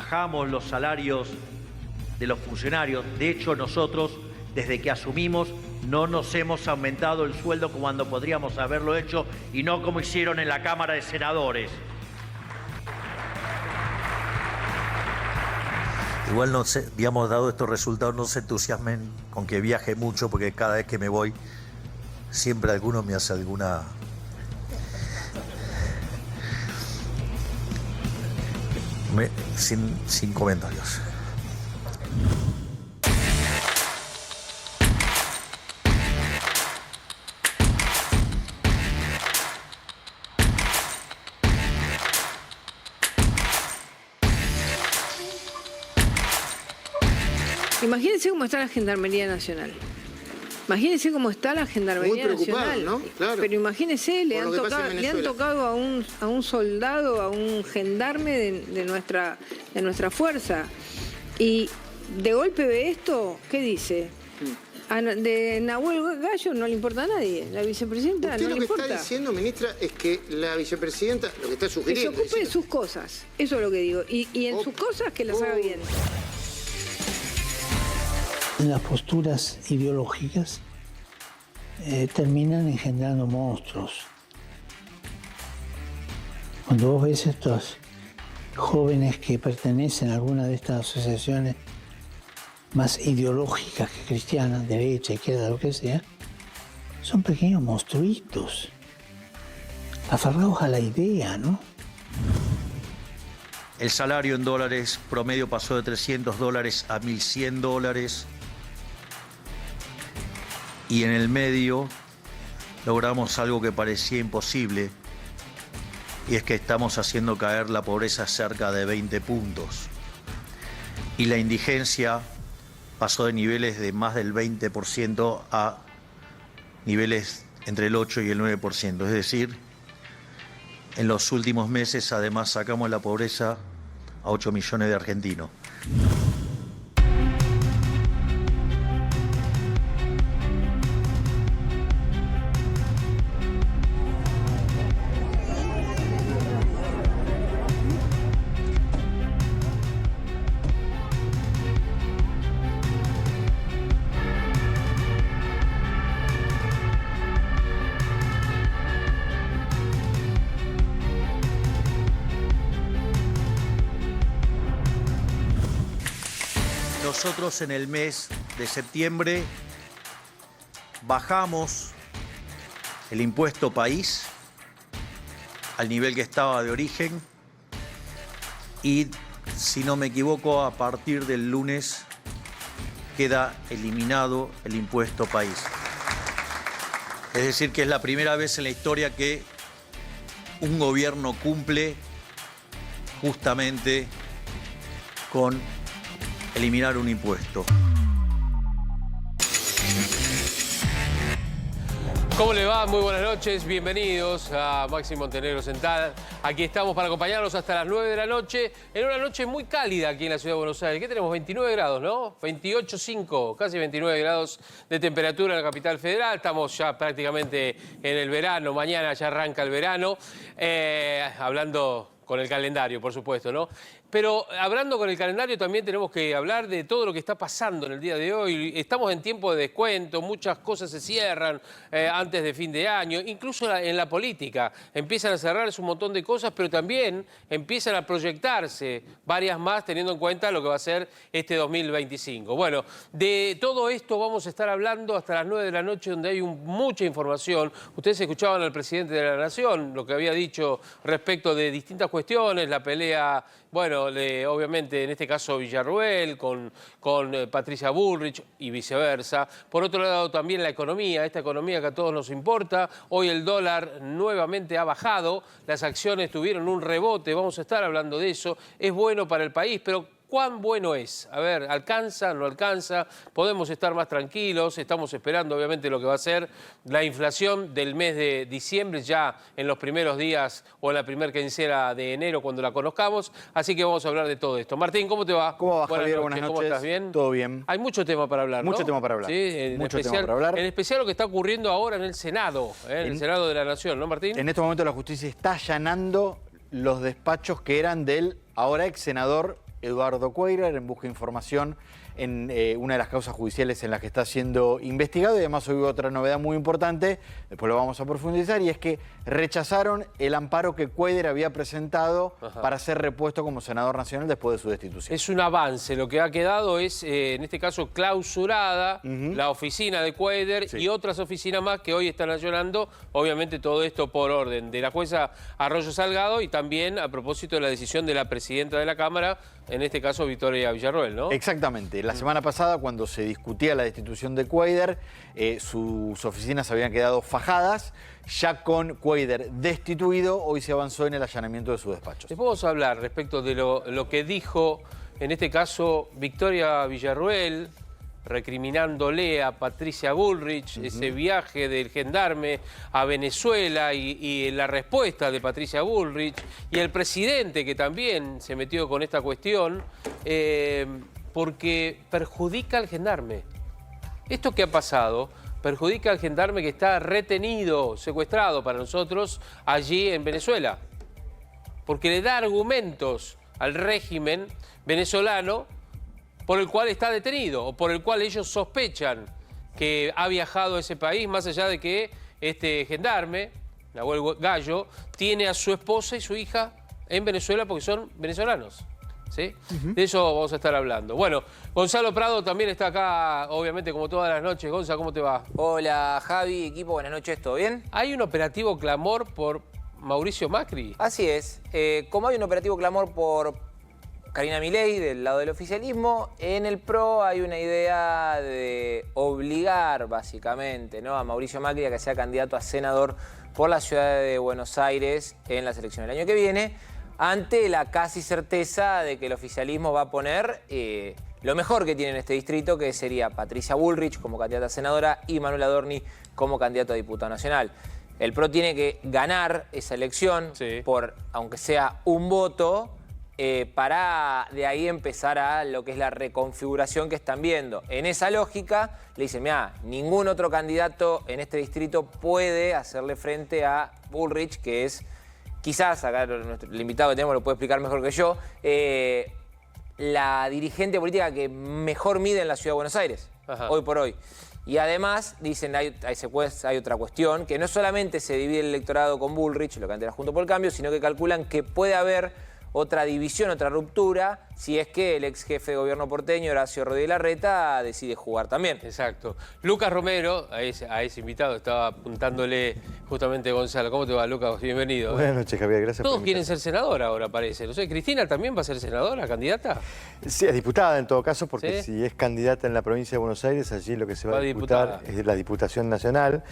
bajamos los salarios de los funcionarios. De hecho, nosotros, desde que asumimos, no nos hemos aumentado el sueldo cuando podríamos haberlo hecho y no como hicieron en la Cámara de Senadores. Igual no sé, digamos, dado estos resultados, no se entusiasmen con que viaje mucho, porque cada vez que me voy, siempre alguno me hace alguna... Sin comentarios. Imagínense cómo está la Gendarmería Nacional. Imagínense cómo está la Gendarmería Nacional. ¿No? Claro. Pero imagínense, le han tocado a un soldado, a un gendarme de nuestra fuerza. Y de golpe ve esto, ¿qué dice? De Nahuel Gallo no le importa a nadie. La vicepresidenta no le importa. Lo que está diciendo, ministra, es que la vicepresidenta lo que está sugiriendo... Que se ocupe de sus cosas. Eso es lo que digo. Y en sus cosas que las haga bien. Las posturas ideológicas terminan engendrando monstruos. Cuando vos ves estos jóvenes que pertenecen a alguna de estas asociaciones más ideológicas que cristianas, derecha, izquierda, lo que sea, son pequeños monstruitos, aferrados a la idea, ¿no? El salario en dólares promedio pasó de $300 a $1.100. Y en el medio logramos algo que parecía imposible, y es que estamos haciendo caer la pobreza cerca de 20 puntos. Y la indigencia pasó de niveles de más del 20% a niveles entre el 8 y el 9%. Es decir, en los últimos meses además sacamos la pobreza a 8 millones de argentinos. Nosotros en el mes de septiembre bajamos el impuesto país al nivel que estaba de origen y, si no me equivoco, a partir del lunes queda eliminado el impuesto país. Es decir, que es la primera vez en la historia que un gobierno cumple justamente con eliminar un impuesto. ¿Cómo le va? Muy buenas noches, bienvenidos a Maxi Montenegro Central. Aquí estamos para acompañarlos hasta las 9 de la noche, en una noche muy cálida aquí en la ciudad de Buenos Aires. ¿Qué tenemos? 29 grados, ¿no? 28,5, casi 29 grados de temperatura en la capital federal. Estamos ya prácticamente en el verano, mañana ya arranca el verano. Hablando con el calendario, por supuesto, ¿no? Pero hablando con el calendario también tenemos que hablar de todo lo que está pasando en el día de hoy. Estamos en tiempo de descuento, muchas cosas se cierran antes de fin de año, incluso en la política. Empiezan a cerrarse un montón de cosas, pero también empiezan a proyectarse varias más teniendo en cuenta lo que va a ser este 2025. Bueno, de todo esto vamos a estar hablando hasta las 9 de la noche, donde hay mucha información. Ustedes escuchaban al presidente de la Nación, lo que había dicho respecto de distintas cuestiones, la pelea... Bueno, obviamente en este caso Villarruel con Patricia Bullrich y viceversa. Por otro lado también la economía, esta economía que a todos nos importa. Hoy el dólar nuevamente ha bajado, las acciones tuvieron un rebote, vamos a estar hablando de eso. Es bueno para el país, pero ¿cuán bueno es? A ver, ¿alcanza? ¿No alcanza? ¿Podemos estar más tranquilos? Estamos esperando, obviamente, lo que va a ser la inflación del mes de diciembre, ya en los primeros días o en la primera quincena de enero, cuando la conozcamos. Así que vamos a hablar de todo esto. Martín, ¿cómo te va? ¿Cómo va, Javier? Buenas noches. ¿Cómo estás? ¿Bien? Todo bien. Hay mucho tema para hablar, ¿no? Mucho tema para hablar. Sí, mucho tema para hablar. En especial lo que está ocurriendo ahora en el Senado, en el Senado de la Nación, ¿no, Martín? En este momento la justicia está allanando los despachos que eran del ahora ex senador Eduardo Cuéllar en busca de información en una de las causas judiciales en las que está siendo investigado. Y además hoy hubo otra novedad muy importante, después lo vamos a profundizar, y es que rechazaron el amparo que Cuéllar había presentado para ser repuesto como senador nacional después de su destitución. Es un avance, lo que ha quedado es, en este caso, clausurada la oficina de Cuéllar y otras oficinas más que hoy están accionando, obviamente todo esto por orden de la jueza Arroyo Salgado y también a propósito de la decisión de la presidenta de la Cámara, en este caso Victoria Villarroel, ¿no? Exactamente. La semana pasada, cuando se discutía la destitución de Cuéllar, sus oficinas habían quedado fajadas. Ya con Cuéllar destituido, hoy se avanzó en el allanamiento de sus despachos. Después vamos a hablar respecto de lo que dijo, en este caso, Victoria Villarroel, recriminándole a Patricia Bullrich ese viaje del gendarme a Venezuela y la respuesta de Patricia Bullrich y el presidente que también se metió con esta cuestión porque perjudica al gendarme. Esto que ha pasado perjudica al gendarme que está retenido, secuestrado para nosotros allí en Venezuela, porque le da argumentos al régimen venezolano por el cual está detenido o por el cual ellos sospechan que ha viajado a ese país, más allá de que este gendarme, Nahuel Gallo, tiene a su esposa y su hija en Venezuela porque son venezolanos. ¿Sí? De eso vamos a estar hablando. Bueno, Gonzalo Prado también está acá, obviamente, como todas las noches. Gonzalo, ¿cómo te va? Hola, Javi, equipo, buenas noches, ¿todo bien? ¿Hay un operativo clamor por Mauricio Macri? Así es. Como hay un operativo clamor por Karina Milei del lado del oficialismo, en el PRO hay una idea de obligar, básicamente, ¿no?, a Mauricio Macri a que sea candidato a senador por la ciudad de Buenos Aires en las elecciones del año que viene, ante la casi certeza de que el oficialismo va a poner lo mejor que tiene en este distrito, que sería Patricia Bullrich como candidata a senadora y Manuel Adorni como candidato a diputado nacional. El PRO tiene que ganar esa elección por, aunque sea un voto, para de ahí empezar a lo que es la reconfiguración que están viendo. En esa lógica, le dicen, mira, ningún otro candidato en este distrito puede hacerle frente a Bullrich, que es, quizás, acá el invitado que tenemos lo puede explicar mejor que yo, la dirigente política que mejor mide en la ciudad de Buenos Aires, hoy por hoy. Y además, dicen, hay otra cuestión, que no solamente se divide el electorado con Bullrich, lo que antes era Juntos por el Cambio, sino que calculan que puede haber otra división, otra ruptura, si es que el ex jefe de gobierno porteño, Horacio Rodríguez Larreta, decide jugar también. Exacto. Lucas Romero, a ese invitado, estaba apuntándole justamente Gonzalo. ¿Cómo te va, Lucas? Bienvenido. Buenas noches, Javier. Gracias por Todos quieren ser senadora ahora, parece. No sé, ¿Cristina también va a ser senadora, candidata? Sí, es diputada en todo caso, porque si es candidata en la provincia de Buenos Aires, allí lo que se va a disputar es la Diputación Nacional.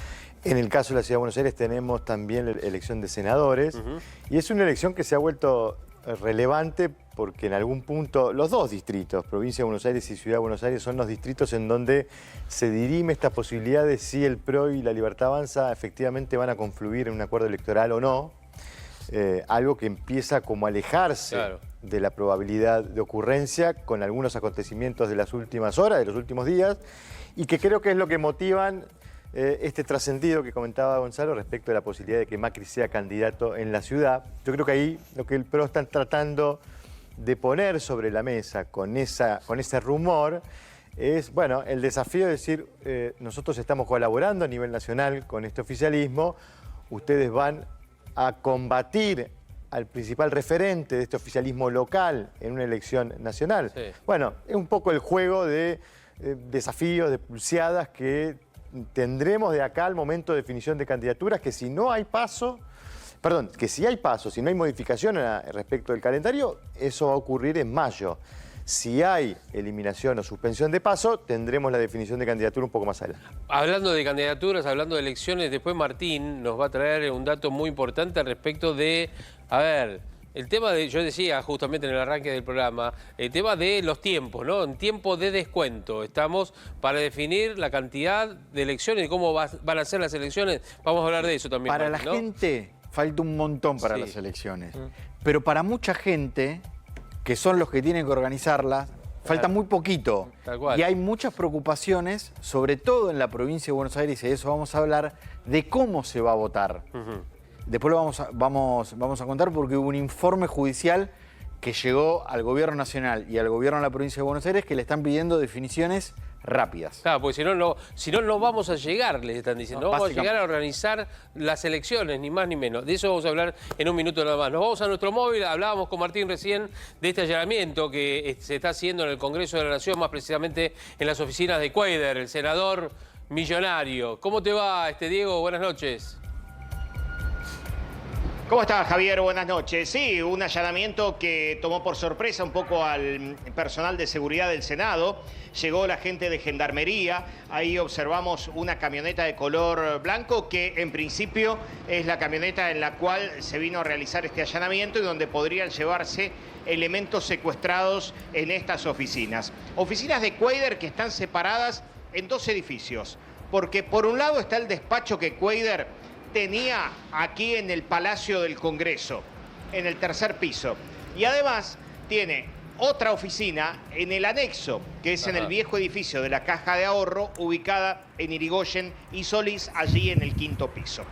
En el caso de la Ciudad de Buenos Aires tenemos también la elección de senadores. Y es una elección que se ha vuelto relevante porque en algún punto los dos distritos, Provincia de Buenos Aires y Ciudad de Buenos Aires, son los distritos en donde se dirime esta posibilidad de si el PRO y la Libertad Avanza efectivamente van a confluir en un acuerdo electoral o no. Algo que empieza como a alejarse de la probabilidad de ocurrencia con algunos acontecimientos de las últimas horas, de los últimos días, y que creo que es lo que motivan este trascendido que comentaba Gonzalo respecto de la posibilidad de que Macri sea candidato en la ciudad. Yo creo que ahí lo que el PRO están tratando de poner sobre la mesa con ese rumor es, bueno, el desafío de decir, nosotros estamos colaborando a nivel nacional con este oficialismo, ustedes van a combatir al principal referente de este oficialismo local en una elección nacional. Bueno, es un poco el juego de desafíos, de pulseadas que tendremos de acá al momento de definición de candidaturas, que si no hay paso, que si hay paso, si no hay modificación respecto del calendario, eso va a ocurrir en mayo. Si hay eliminación o suspensión de paso, tendremos la definición de candidatura un poco más adelante. Hablando de candidaturas, hablando de elecciones, después Martín nos va a traer un dato muy importante respecto de, el tema de, yo decía justamente en el arranque del programa, el tema de los tiempos, ¿no? En tiempo de descuento. Estamos para definir la cantidad de elecciones y cómo van a ser las elecciones. Vamos a hablar de eso también. Para Martín, la gente falta un montón para las elecciones. Pero para mucha gente, que son los que tienen que organizarlas, falta muy poquito. Tal cual. Y hay muchas preocupaciones, sobre todo en la provincia de Buenos Aires, y de eso vamos a hablar, de cómo se va a votar. Después lo vamos a contar porque hubo un informe judicial que llegó al gobierno nacional y al gobierno de la provincia de Buenos Aires, que le están pidiendo definiciones rápidas. Claro, porque si no, no vamos a llegar, les están diciendo. No vamos a llegar a organizar las elecciones, ni más ni menos. De eso vamos a hablar en un minuto nada más. Nos vamos a nuestro móvil. Hablábamos con Martín recién de este allanamiento que se está haciendo en el Congreso de la Nación, más precisamente en las oficinas de Cuéllar, el senador millonario. ¿Cómo te va, Diego? Buenas noches. ¿Cómo estás, Javier? Buenas noches. Sí, un allanamiento que tomó por sorpresa un poco al personal de seguridad del Senado. Llegó la gente de Gendarmería. Ahí observamos una camioneta de color blanco que en principio es la camioneta en la cual se vino a realizar este allanamiento y donde podrían llevarse elementos secuestrados en estas oficinas. Oficinas de Cuéllar que están separadas en dos edificios. Porque por un lado está el despacho que Cuéllar tenía aquí en el Palacio del Congreso, en el tercer piso. Y además tiene otra oficina en el anexo, que es en el viejo edificio de la Caja de Ahorro, ubicada en Irigoyen y Solís, allí en el quinto piso.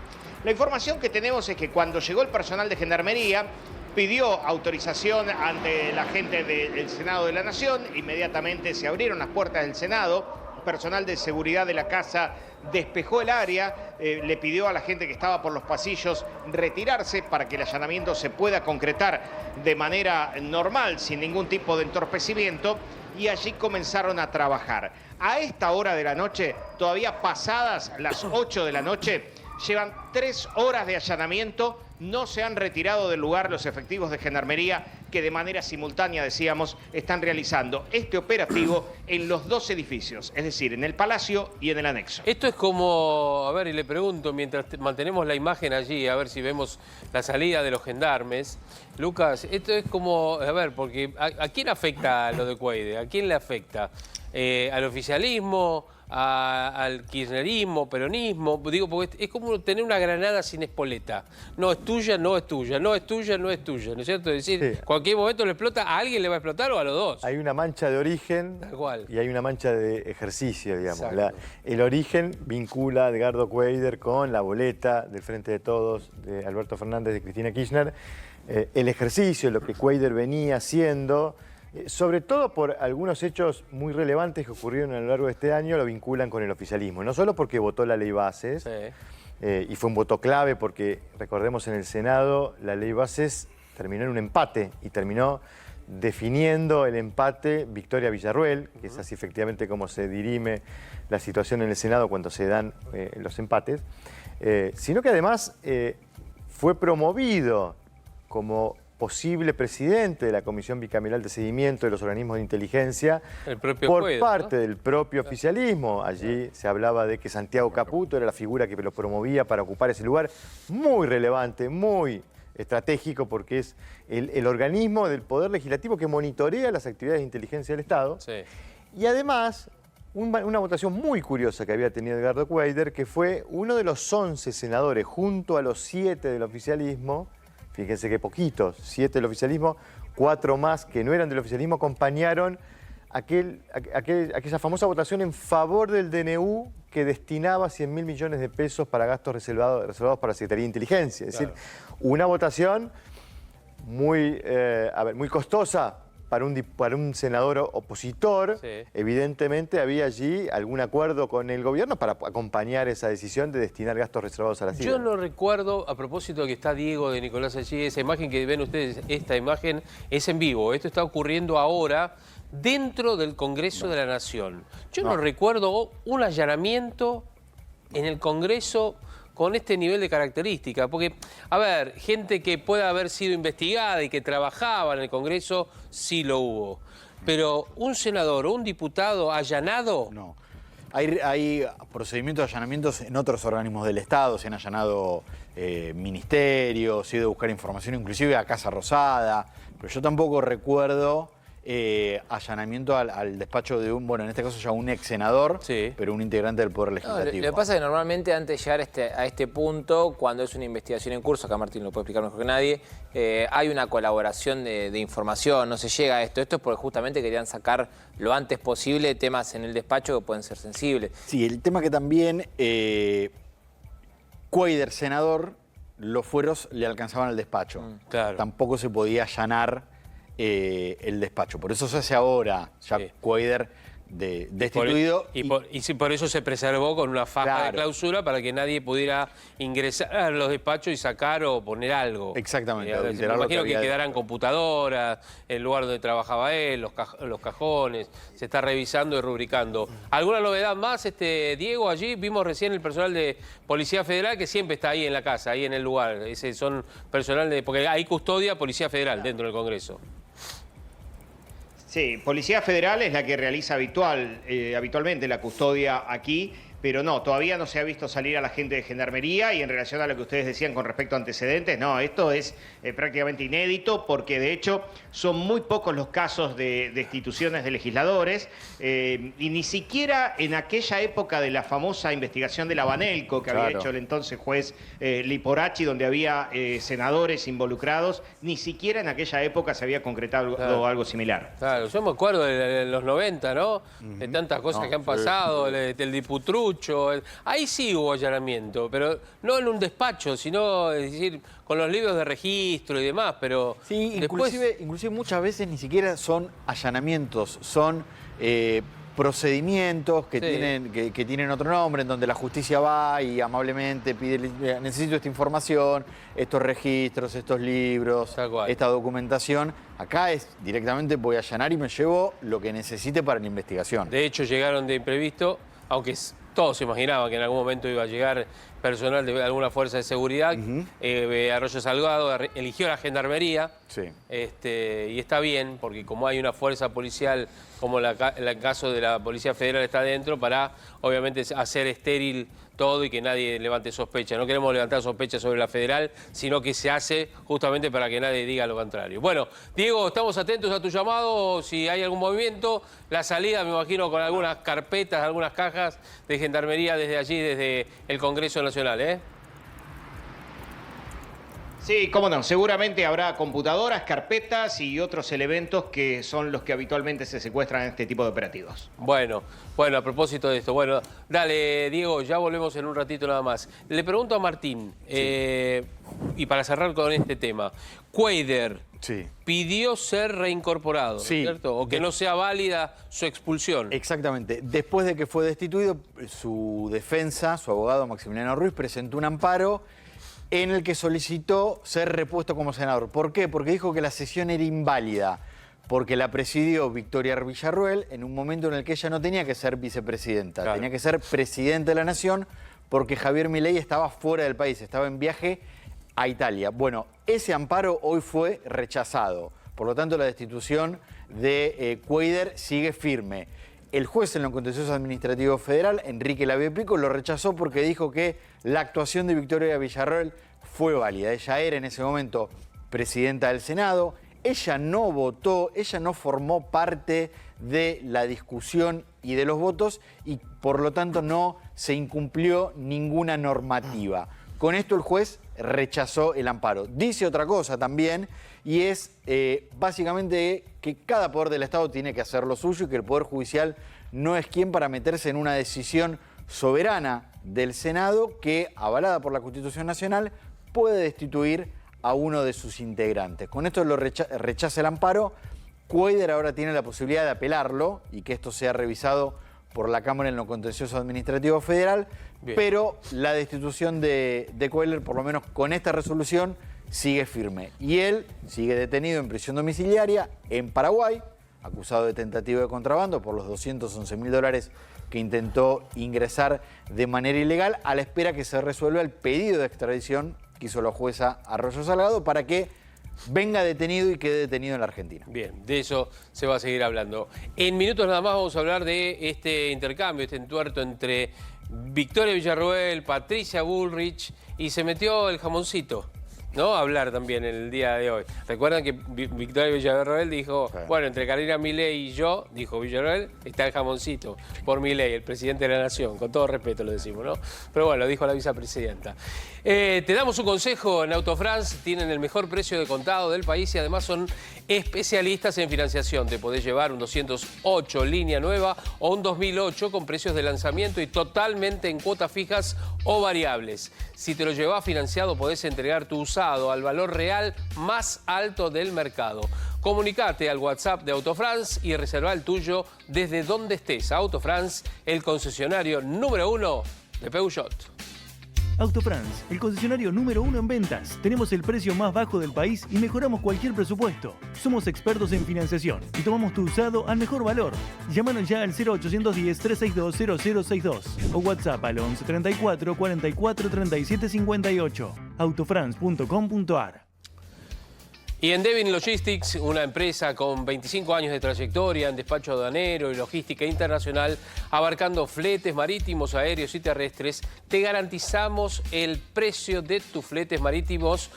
La información que tenemos es que cuando llegó el personal de Gendarmería, pidió autorización ante la gente del Senado de la Nación, inmediatamente se abrieron las puertas del Senado, personal de seguridad de la casa despejó el área, le pidió a la gente que estaba por los pasillos retirarse para que el allanamiento se pueda concretar de manera normal, sin ningún tipo de entorpecimiento, y allí comenzaron a trabajar. A esta hora de la noche, todavía pasadas las 8 de la noche, llevan 3 horas de allanamiento. No se han retirado del lugar los efectivos de Gendarmería que de manera simultánea, decíamos, están realizando este operativo en los dos edificios, es decir, en el Palacio y en el anexo. Esto es como, a ver, y le pregunto, mientras mantenemos la imagen allí, a ver si vemos la salida de los gendarmes. Lucas, esto es como, a ver, porque ¿a quién afecta lo de Cuéllar? ¿A quién le afecta? ¿Al oficialismo? Al kirchnerismo, peronismo? Digo, porque es como tener una granada sin espoleta. No es tuya, no es tuya, no es tuya, no es tuya, ¿no es cierto? Es decir, sí, cualquier momento le explota, a alguien le va a explotar o a los dos. Hay una mancha de origen y hay una mancha de ejercicio, digamos. El origen vincula a Edgardo Cuéllar con la boleta del Frente de Todos, de Alberto Fernández, de Cristina Kirchner. El ejercicio, lo que Cuéllar venía haciendo, sobre todo por algunos hechos muy relevantes que ocurrieron a lo largo de este año, lo vinculan con el oficialismo. No solo porque votó la ley Bases, y fue un voto clave porque, recordemos, en el Senado la ley Bases terminó en un empate y terminó definiendo el empate Victoria Villarruel, que es así efectivamente como se dirime la situación en el Senado cuando se dan los empates, sino que además fue promovido como posible presidente de la Comisión Bicameral de Seguimiento de los Organismos de Inteligencia por parte del propio oficialismo. Allí se hablaba de que Santiago Caputo era la figura que lo promovía para ocupar ese lugar muy relevante, muy estratégico, porque es el organismo del Poder Legislativo que monitorea las actividades de inteligencia del Estado. Sí. Y además, una votación muy curiosa que había tenido Edgardo Cuéllar, que fue uno de los 11 senadores, junto a los 7 del oficialismo. Fíjense que poquitos, 7 del oficialismo, 4 más que no eran del oficialismo, acompañaron aquella famosa votación en favor del DNU que destinaba 100.000 millones de pesos para gastos reservados para la Secretaría de Inteligencia. Es decir, una votación muy costosa para un senador opositor. Sí. Evidentemente había allí algún acuerdo con el gobierno para acompañar esa decisión de destinar gastos reservados a la CIDE. Yo no recuerdo, a propósito de que está Diego de Nicolás allí, esa imagen que ven ustedes, esta imagen es en vivo. Esto está ocurriendo ahora dentro del Congreso de la Nación. Yo no recuerdo un allanamiento en el Congreso con este nivel de característica, porque, a ver, gente que pueda haber sido investigada y que trabajaba en el Congreso, sí lo hubo. Pero un senador o un diputado allanado... No. Hay procedimientos de allanamientos en otros organismos del Estado, se han allanado ministerios, se ha ido a buscar información, inclusive a Casa Rosada, pero yo tampoco recuerdo allanamiento al despacho de un, bueno, en este caso ya un ex senador, sí, pero un integrante del Poder Legislativo. Lo que pasa es que normalmente antes de llegar a este punto, cuando es una investigación en curso, acá Martín lo puede explicar mejor que nadie, hay una colaboración de información, no se llega a esto. Esto es porque justamente querían sacar lo antes posible temas en el despacho que pueden ser sensibles. Sí, el tema que también Cuéllar, senador, los fueros le alcanzaban al despacho. Claro. Tampoco se podía allanar el despacho. Por eso se hace ahora, ya Cuéllar destituido. Por eso se preservó con una faja de clausura para que nadie pudiera ingresar a los despachos y sacar o poner algo. Exactamente. Me imagino que quedarán computadoras, el lugar donde trabajaba él, los cajones. Se está revisando y rubricando. ¿Alguna novedad más, Diego, allí? Vimos recién el personal de Policía Federal que siempre está ahí en la casa, ahí en el lugar. Ese son personal porque hay custodia Policía Federal dentro del Congreso. Sí, Policía Federal es la que realiza habitualmente la custodia aquí, pero no, todavía no se ha visto salir a la gente de Gendarmería y en relación a lo que ustedes decían con respecto a antecedentes, no, esto es prácticamente inédito porque de hecho son muy pocos los casos de destituciones de legisladores y ni siquiera en aquella época de la famosa investigación de la Banelco que había hecho el entonces juez Liporachi, donde había senadores involucrados, ni siquiera en aquella época se había concretado algo similar. Claro, yo me acuerdo de los 90, ¿no? De tantas cosas que han pasado, el diputrucho. Ahí sí hubo allanamiento, pero no en un despacho, sino, es decir, con los libros de registro y demás, pero sí, después... inclusive muchas veces ni siquiera son allanamientos, son procedimientos que tienen otro nombre, en donde la justicia va y amablemente pide, necesito esta información, estos registros, estos libros, esta documentación. Acá es directamente voy a allanar y me llevo lo que necesite para la investigación. De hecho, llegaron de imprevisto, aunque todos se imaginaban que en algún momento iba a llegar personal de alguna fuerza de seguridad. Arroyo Salgado eligió la Gendarmería. Y está bien, porque como hay una fuerza policial, como el caso de la Policía Federal está dentro, para obviamente hacer estéril todo y que nadie levante sospecha. No queremos levantar sospecha sobre la Federal, sino que se hace justamente para que nadie diga lo contrario. Bueno, Diego, estamos atentos a tu llamado. Si hay algún movimiento, la salida, me imagino, con algunas carpetas, algunas cajas de Gendarmería desde allí, desde el Congreso Nacional, ¿eh? Sí, cómo no. Seguramente habrá computadoras, carpetas y otros elementos que son los que habitualmente se secuestran en este tipo de operativos. Bueno, a propósito de esto, dale, Diego, ya volvemos en un ratito nada más. Le pregunto a Martín, y para cerrar con este tema, Cuéllar pidió ser reincorporado, ¿cierto? O que no sea válida su expulsión. Exactamente. Después de que fue destituido, su defensa, su abogado Maximiliano Ruiz, presentó un amparo en el que solicitó ser repuesto como senador. ¿Por qué? Porque dijo que la sesión era inválida, porque la presidió Victoria Villarroel en un momento en el que ella no tenía que ser vicepresidenta, tenía que ser presidenta de la Nación, porque Javier Milei estaba fuera del país, estaba en viaje a Italia. Bueno, ese amparo hoy fue rechazado, por lo tanto la destitución de Cuéllar sigue firme. El juez en lo contencioso administrativo federal, Enrique Laviepico, lo rechazó porque dijo que la actuación de Victoria Villarroel fue válida. Ella era en ese momento presidenta del Senado, ella no votó, ella no formó parte de la discusión y de los votos y por lo tanto no se incumplió ninguna normativa. Con esto el juez rechazó el amparo. Dice otra cosa también y es básicamente que cada poder del Estado tiene que hacer lo suyo y que el Poder Judicial no es quien para meterse en una decisión soberana del Senado que, avalada por la Constitución Nacional, puede destituir a uno de sus integrantes. Con esto lo rechaza el amparo. Cuéllar ahora tiene la posibilidad de apelarlo y que esto sea revisado por la Cámara en lo contencioso administrativo federal, pero la destitución de Cuéllar, por lo menos con esta resolución, sigue firme. Y él sigue detenido en prisión domiciliaria en Paraguay, acusado de tentativa de contrabando por los $211.000 que intentó ingresar de manera ilegal, a la espera que se resuelva el pedido de extradición que hizo la jueza Arroyo Salgado para que venga detenido y quede detenido en la Argentina. Bien, de eso se va a seguir hablando. En minutos nada más vamos a hablar de este intercambio, este entuerto entre Victoria Villarroel, Patricia Bullrich y se metió el jamoncito, ¿no? A hablar también el día de hoy. Recuerdan que Victoria Villarroel dijo, bueno, entre Karina Milei y yo, dijo Villarroel, está el jamoncito por Milei, el presidente de la Nación, con todo respeto lo decimos, ¿no? Pero bueno, lo dijo la vicepresidenta. Te damos un consejo, en Autofrance tienen el mejor precio de contado del país y además son especialistas en financiación. Te podés llevar un 208 línea nueva o un 2008 con precios de lanzamiento y totalmente en cuotas fijas o variables. Si te lo llevas financiado podés entregar tu usado ajustado al valor real más alto del mercado. Comunicate al WhatsApp de Autofrance y reserva el tuyo desde donde estés. Autofrance, el concesionario número 1 de Peugeot. Autofrance, el concesionario número 1 en ventas. Tenemos el precio más bajo del país y mejoramos cualquier presupuesto. Somos expertos en financiación y tomamos tu usado al mejor valor. Llámanos ya al 0810-362-0062 o WhatsApp al 11 34 44 37 58. Autofrance.com.ar. Y en Devin Logistics, una empresa con 25 años de trayectoria en despacho aduanero y logística internacional, abarcando fletes marítimos, aéreos y terrestres, te garantizamos el precio de tus fletes marítimos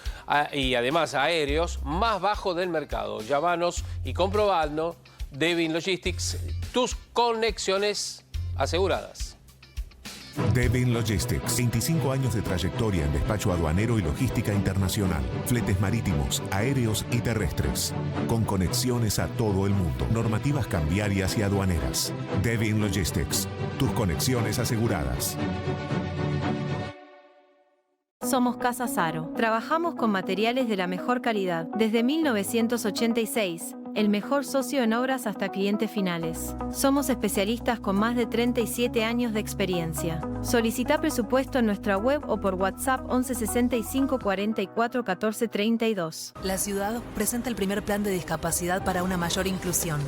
y además aéreos más bajo del mercado. Llámanos y comprobadlo. Devin Logistics, tus conexiones aseguradas. Devin Logistics, 25 años de trayectoria en despacho aduanero y logística internacional. Fletes marítimos, aéreos y terrestres. Con conexiones a todo el mundo. Normativas cambiarias y aduaneras. Devin Logistics, tus conexiones aseguradas. Somos Casa Saro. Trabajamos con materiales de la mejor calidad. Desde 1986. El mejor socio en obras hasta clientes finales. Somos especialistas con más de 37 años de experiencia. Solicita presupuesto en nuestra web o por WhatsApp 11 65 44 14 32. La ciudad presenta el primer plan de discapacidad para una mayor inclusión.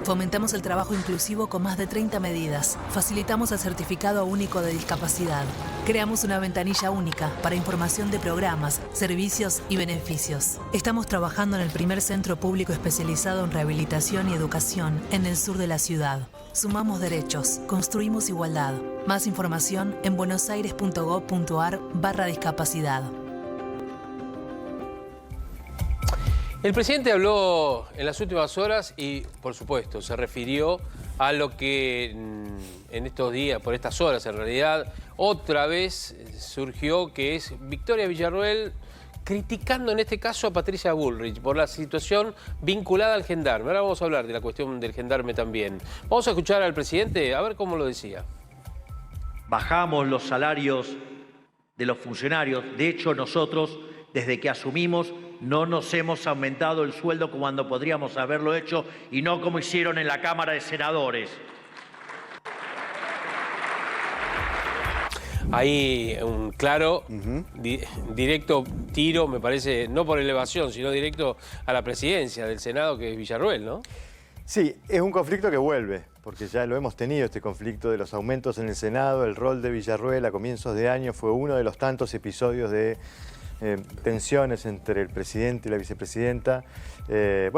Fomentamos el trabajo inclusivo con más de 30 medidas. Facilitamos el certificado único de discapacidad. Creamos una ventanilla única para información de programas, servicios y beneficios. Estamos trabajando en el primer centro público especializado en rehabilitación y educación en el sur de la ciudad. Sumamos derechos, construimos igualdad. Más información en buenosaires.gov.ar/discapacidad. El presidente habló en las últimas horas y, por supuesto, se refirió a lo que en estos días, por estas horas en realidad, otra vez surgió, que es Victoria Villarroel criticando en este caso a Patricia Bullrich por la situación vinculada al gendarme. Ahora vamos a hablar de la cuestión del gendarme también. Vamos a escuchar al presidente a ver cómo lo decía. Bajamos los salarios de los funcionarios. De hecho, nosotros, desde que asumimos, no nos hemos aumentado el sueldo como cuando podríamos haberlo hecho y no como hicieron en la Cámara de Senadores. Ahí un claro, directo tiro, me parece, no por elevación, sino directo a la presidencia del Senado, que es Villarroel, ¿no? Sí, es un conflicto que vuelve, porque ya lo hemos tenido, este conflicto de los aumentos en el Senado. El rol de Villarroel a comienzos de año fue uno de los tantos episodios de tensiones entre el presidente y la vicepresidenta. El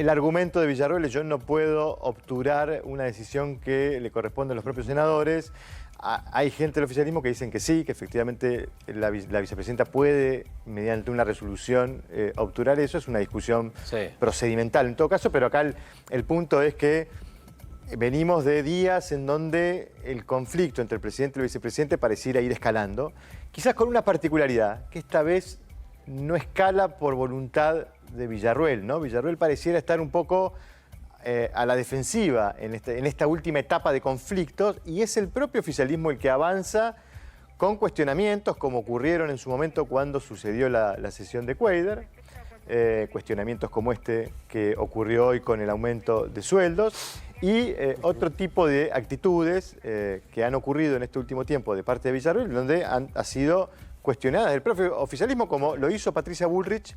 argumento de Villarroel es: yo no puedo obturar una decisión que le corresponde a los propios senadores. Hay gente del oficialismo que dicen que sí, que efectivamente la vicepresidenta puede, mediante una resolución, obturar eso. Es una discusión procedimental en todo caso, pero acá el punto es que venimos de días en donde el conflicto entre el presidente y el vicepresidente pareciera ir escalando, quizás con una particularidad, que esta vez no escala por voluntad de Villarroel, ¿no? Villarroel pareciera estar un poco a la defensiva en esta última etapa de conflictos, y es el propio oficialismo el que avanza con cuestionamientos, como ocurrieron en su momento cuando sucedió la sesión de Cuéllar, cuestionamientos como este que ocurrió hoy con el aumento de sueldos, y otro tipo de actitudes que han ocurrido en este último tiempo de parte de Villarroel, donde ha sido cuestionada el propio oficialismo, como lo hizo Patricia Bullrich,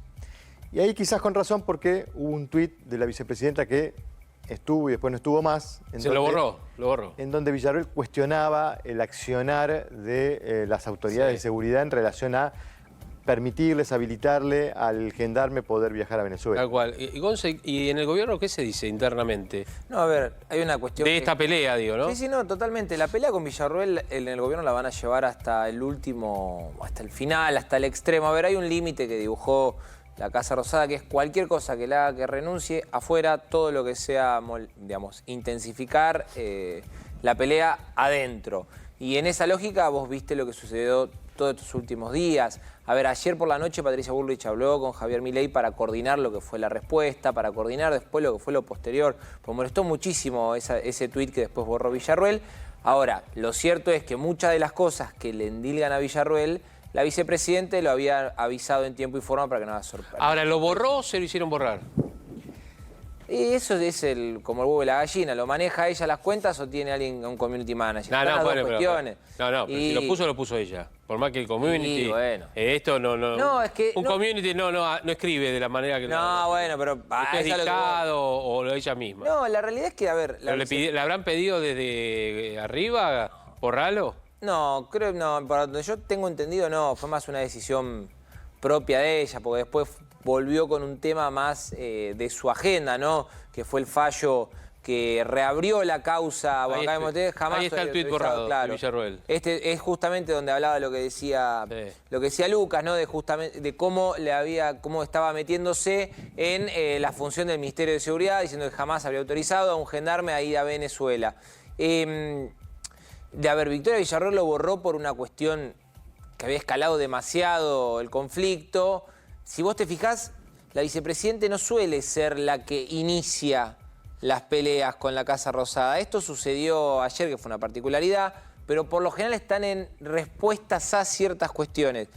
y ahí quizás con razón, porque hubo un tuit de la vicepresidenta que estuvo y después no estuvo más. Lo borró. En donde Villarroel cuestionaba el accionar de las autoridades de seguridad en relación a permitirles, habilitarle al gendarme poder viajar a Venezuela. Tal cual. ¿Y en el gobierno qué se dice internamente? No, a ver, hay una cuestión... De esta pelea, digo, ¿no? Sí, no, totalmente. La pelea con Villarroel en el gobierno la van a llevar hasta el último, hasta el final, hasta el extremo. A ver, hay un límite que dibujó la Casa Rosada, que es cualquier cosa que le haga que renuncie. Afuera, todo lo que sea, digamos, intensificar la pelea adentro. Y en esa lógica vos viste lo que sucedió todos estos últimos días. A ver, ayer por la noche Patricia Bullrich habló con Javier Milei para coordinar lo que fue la respuesta, para coordinar después lo que fue lo posterior. Pues molestó muchísimo ese tuit que después borró Villarroel. Ahora, lo cierto es que muchas de las cosas que le endilgan a Villarroel la vicepresidente lo había avisado en tiempo y forma para que no haga sorpresa. Ahora, ¿lo borró o se lo hicieron borrar? Y eso es como el huevo y la gallina. ¿Lo maneja ella las cuentas o tiene alguien, un community manager? Pero si lo puso ella. Por más que el community... bueno. Esto No, es que... community no escribe de la manera que... Bueno, pero... ¿Es dictado o lo ella misma? No, la realidad es que, a ver... ¿Le habrán pedido desde arriba, borrarlo? No, creo no. Para donde yo tengo entendido, no. Fue más una decisión propia de ella, porque después volvió con un tema más de su agenda, ¿no? Que fue el fallo que reabrió la causa. Ahí está el tuit borrado, claro, de Villarroel. Este es justamente donde hablaba lo que decía Lucas, ¿no? De cómo estaba metiéndose en la función del Ministerio de Seguridad, diciendo que jamás habría autorizado a un gendarme a ir a Venezuela. Victoria Villarroel lo borró por una cuestión que había escalado demasiado el conflicto. Si vos te fijás, la vicepresidente no suele ser la que inicia las peleas con la Casa Rosada. Esto sucedió ayer, que fue una particularidad, pero por lo general están en respuestas a ciertas cuestiones.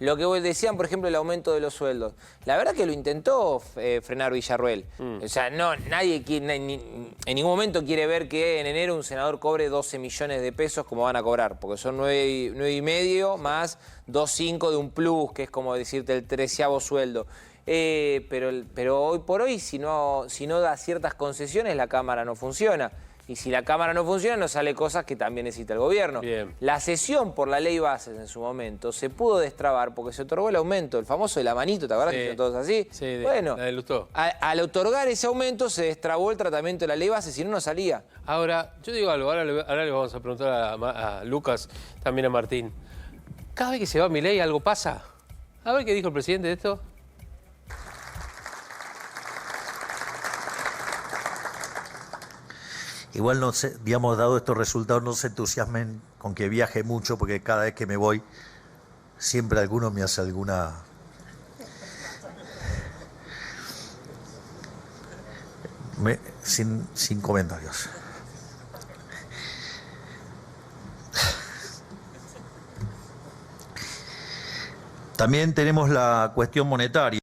Lo que decían, por ejemplo, el aumento de los sueldos. La verdad que lo intentó frenar Villarroel. O sea, nadie en ningún momento quiere ver que en enero un senador cobre 12 millones de pesos como van a cobrar, porque son 9,5 más 2,5 de un plus, que es como decirte el 13º sueldo. Pero hoy por hoy, si no da ciertas concesiones, la Cámara no funciona. Y si la Cámara no funciona, nos sale cosas que también necesita el gobierno. Bien. La sesión por la ley bases en su momento se pudo destrabar porque se otorgó el aumento, el famoso de la manito, ¿te acuerdas que hicieron todos así? Sí, bueno, la de Lustó. Al otorgar ese aumento se destrabó el tratamiento de la ley base, si no, no salía. Ahora, yo digo algo, ahora le vamos a preguntar a Lucas, también a Martín. Cada vez que se va Milei, ¿algo pasa? A ver qué dijo el presidente de esto. Igual, no sé, digamos, dado estos resultados, no se entusiasmen con que viaje mucho, porque cada vez que me voy, siempre alguno me hace alguna... Sin comentarios. También tenemos la cuestión monetaria.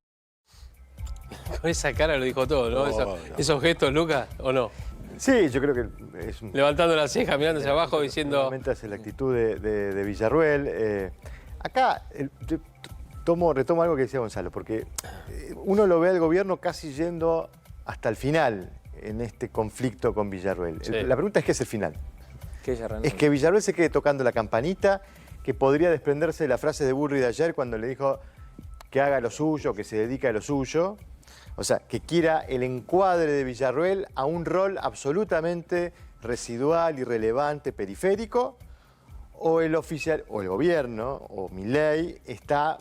Con esa cara lo dijo todo, ¿no? Esos gestos, Lucas, ¿o no? Sí, yo creo que es un... Levantando la ceja, mirando hacia abajo, diciendo... Realmente es la actitud de Villarroel. Acá retomo algo que decía Gonzalo, porque uno lo ve al gobierno casi yendo hasta el final en este conflicto con Villarroel. Sí. La pregunta es, ¿qué es el final? Que ella renuncie. Es que Villarroel se quede tocando la campanita, que podría desprenderse de la frase de Burri de ayer cuando le dijo que haga lo suyo, que se dedique a lo suyo. O sea, que quiera el encuadre de Villarroel a un rol absolutamente residual, irrelevante, periférico, o el gobierno, o Milei, está